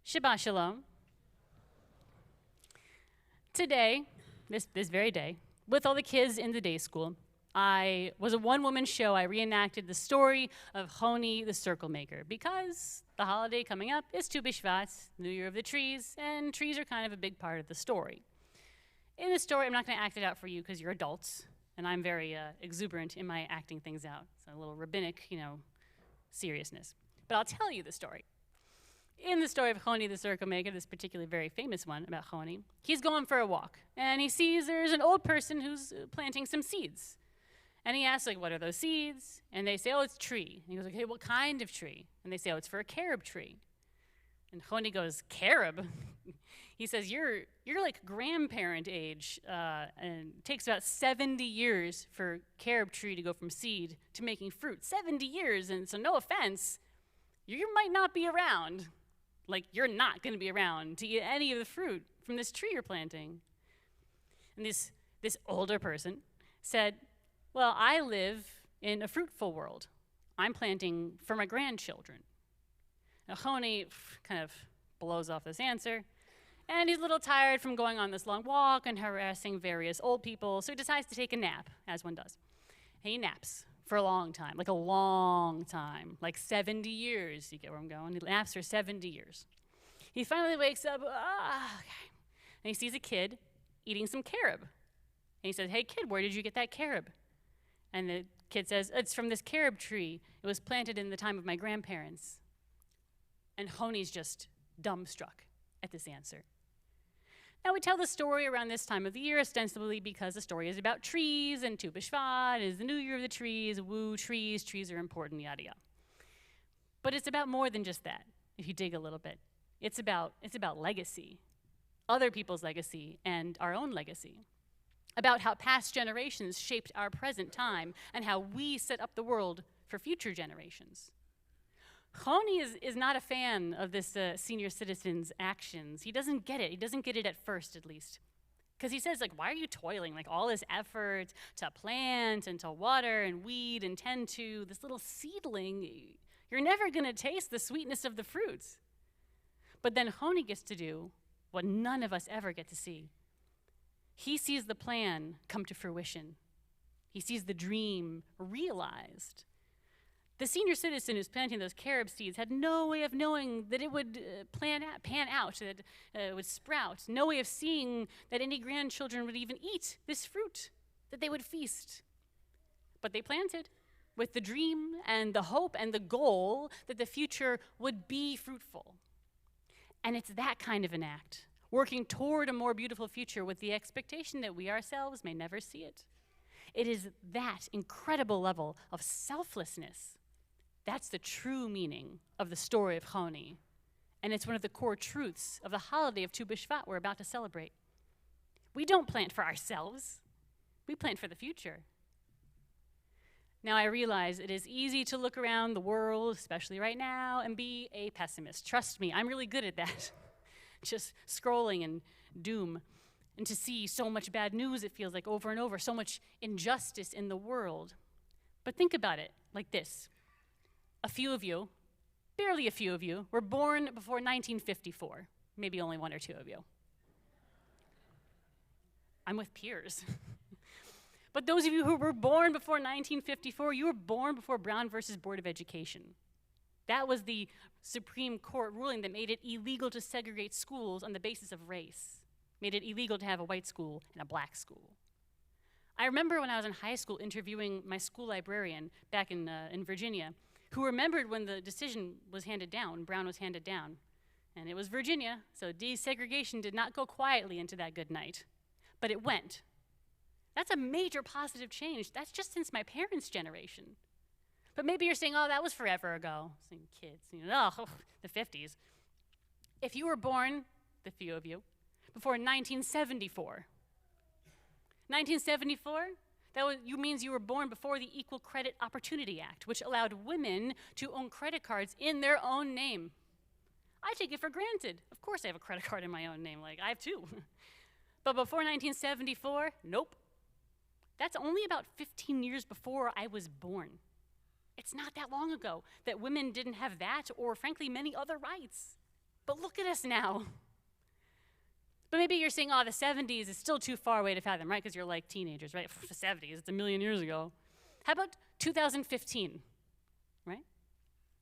Shabbat Shalom. Today, this very day, with all the kids in the day school, I was a one-woman show. I reenacted the story of Honi the Circle Maker because the holiday coming up is Tu B'Shvat, New Year of the Trees, and trees are kind of a big part of the story. In the story, I'm not going to act it out for you because you're adults, and I'm very exuberant in my acting things out. So a little rabbinic, seriousness. But I'll tell you the story. In the story of Honi the Circle Maker, this particularly very famous one about Honi, he's going for a walk, and he sees there's an old person who's planting some seeds. And he asks, what are those seeds? And they say, it's tree. And he goes, okay, what kind of tree? And they say, it's for a carob tree. And Honi goes, carob? He says, you're like grandparent age, and it takes about 70 years for carob tree to go from seed to making fruit. 70 years, and so no offense, you might not be around. You're not going to be around to eat any of the fruit from this tree you're planting. And this older person said, well, I live in a fruitful world. I'm planting for my grandchildren. Now, Honi kind of blows off this answer, and he's a little tired from going on this long walk and harassing various old people, so he decides to take a nap, as one does. And he naps for a long time, like 70 years. You get where I'm going? He naps for 70 years. He finally wakes up, okay. And he sees a kid eating some carob. And he says, hey, kid, where did you get that carob? And the kid says, it's from this carob tree. It was planted in the time of my grandparents. And Honi's just dumbstruck at this answer. Now, we tell the story around this time of the year, ostensibly because the story is about trees, and Tu B'Shvat is the New Year of the Trees, woo, trees are important, yada, yada. But it's about more than just that, if you dig a little bit. It's about legacy, other people's legacy, and our own legacy, about how past generations shaped our present time, and how we set up the world for future generations. Honi is not a fan of this senior citizen's actions. He doesn't get it. He doesn't get it at first, at least. Because he says, why are you toiling? All this effort to plant and to water and weed and tend to this little seedling. You're never going to taste the sweetness of the fruits. But then Honi gets to do what none of us ever get to see. He sees the plan come to fruition. He sees the dream realized. The senior citizen who's planting those carob seeds had no way of knowing that it would pan out, that it would sprout, no way of seeing that any grandchildren would even eat this fruit, that they would feast. But they planted with the dream and the hope and the goal that the future would be fruitful. And it's that kind of an act, working toward a more beautiful future with the expectation that we ourselves may never see it. It is that incredible level of selflessness. That's the true meaning of the story of Honi. And it's one of the core truths of the holiday of Tu B'Shvat we're about to celebrate. We don't plant for ourselves. We plant for the future. Now, I realize it is easy to look around the world, especially right now, and be a pessimist. Trust me, I'm really good at that. Just scrolling and doom. And to see so much bad news, it feels like over and over, so much injustice in the world. But think about it like this. A few of you, barely a few of you, were born before 1954. Maybe only one or two of you. I'm with peers. But those of you who were born before 1954, you were born before Brown versus Board of Education. That was the Supreme Court ruling that made it illegal to segregate schools on the basis of race, made it illegal to have a white school and a black school. I remember when I was in high school interviewing my school librarian back in Virginia, who remembered when the decision was handed down, Brown was handed down. And it was Virginia, so desegregation did not go quietly into that good night. But it went. That's a major positive change. That's just since my parents' generation. But maybe you're saying, that was forever ago. Saying kids, the 50s. If you were born, the few of you, before 1974, means you were born before the Equal Credit Opportunity Act, which allowed women to own credit cards in their own name. I take it for granted. Of course I have a credit card in my own name, I have two. But before 1974, nope. That's only about 15 years before I was born. It's not that long ago that women didn't have that or, frankly, many other rights. But look at us now. But maybe you're saying, oh, the 70s is still too far away to fathom, right? Because you're like teenagers, right? The 70s, it's 1,000,000 years ago. How about 2015, right?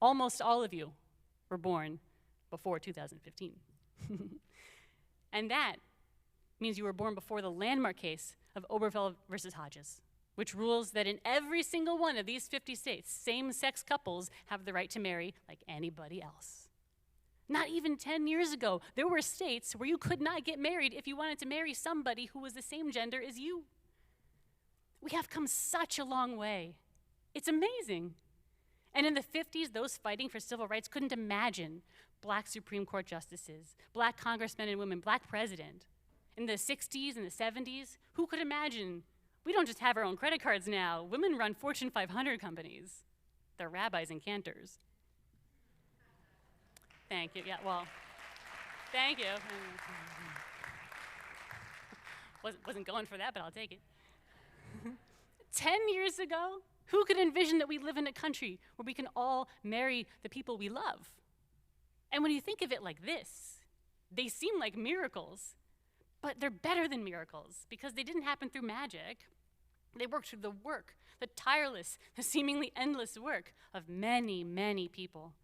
Almost all of you were born before 2015. And that means you were born before the landmark case of Oberfeld versus Hodges, which rules that in every single one of these 50 states, same-sex couples have the right to marry like anybody else. Not even 10 years ago, there were states where you could not get married if you wanted to marry somebody who was the same gender as you. We have come such a long way. It's amazing. And in the 50s, those fighting for civil rights couldn't imagine black Supreme Court justices, black congressmen and women, black president. In the 60s and the 70s, who could imagine? We don't just have our own credit cards now. Women run Fortune 500 companies. They're rabbis and cantors. Thank you. Yeah, well, thank you. Wasn't going for that, but I'll take it. 10 years ago, who could envision that we live in a country where we can all marry the people we love? And when you think of it like this, they seem like miracles, but they're better than miracles because they didn't happen through magic. They worked through the work, the tireless, the seemingly endless work of many, many people.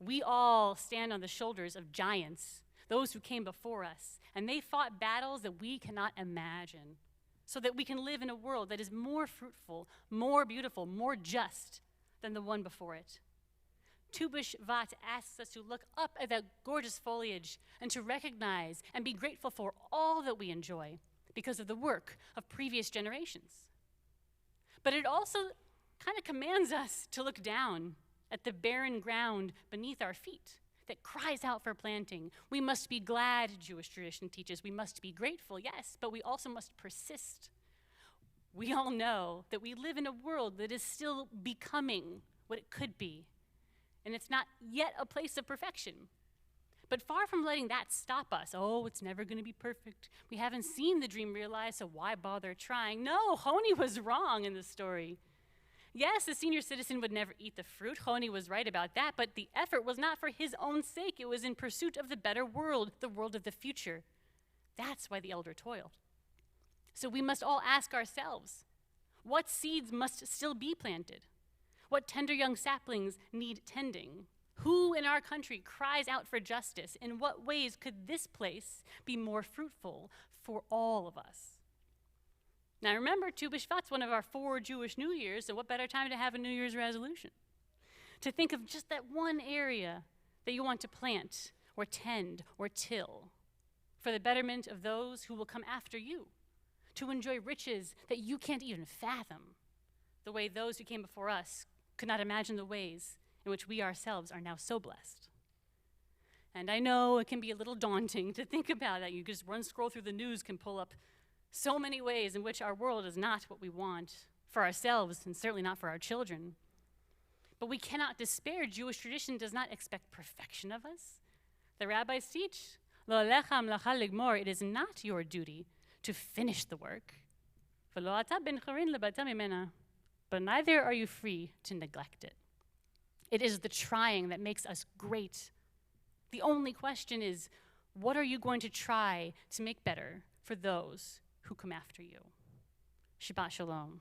We all stand on the shoulders of giants, those who came before us, and they fought battles that we cannot imagine so that we can live in a world that is more fruitful, more beautiful, more just than the one before it. Tu B'Shvat asks us to look up at that gorgeous foliage and to recognize and be grateful for all that we enjoy because of the work of previous generations. But it also kind of commands us to look down at the barren ground beneath our feet that cries out for planting. We must be glad, Jewish tradition teaches. We must be grateful, yes, but we also must persist. We all know that we live in a world that is still becoming what it could be, and it's not yet a place of perfection. But far from letting that stop us, oh, it's never going to be perfect. We haven't seen the dream realized, so why bother trying? No, Honi was wrong in the story. Yes, a senior citizen would never eat the fruit. Honi was right about that, but the effort was not for his own sake. It was in pursuit of the better world, the world of the future. That's why the elder toiled. So we must all ask ourselves, what seeds must still be planted? What tender young saplings need tending? Who in our country cries out for justice? In what ways could this place be more fruitful for all of us? Now remember, Tu B'Shvat's one of our 4 Jewish New Years, so what better time to have a New Year's resolution? To think of just that one area that you want to plant or tend or till for the betterment of those who will come after you, to enjoy riches that you can't even fathom, the way those who came before us could not imagine the ways in which we ourselves are now so blessed. And I know it can be a little daunting to think about that. You just scroll through the news, can pull up so many ways in which our world is not what we want for ourselves and certainly not for our children. But we cannot despair. Jewish tradition does not expect perfection of us. The rabbis teach, Lo alecha melacha ligmor, it is not your duty to finish the work. V'lo ata ben chorin lebata mimena, but neither are you free to neglect it. It is the trying that makes us great. The only question is, what are you going to try to make better for those who come after you? Shabbat shalom.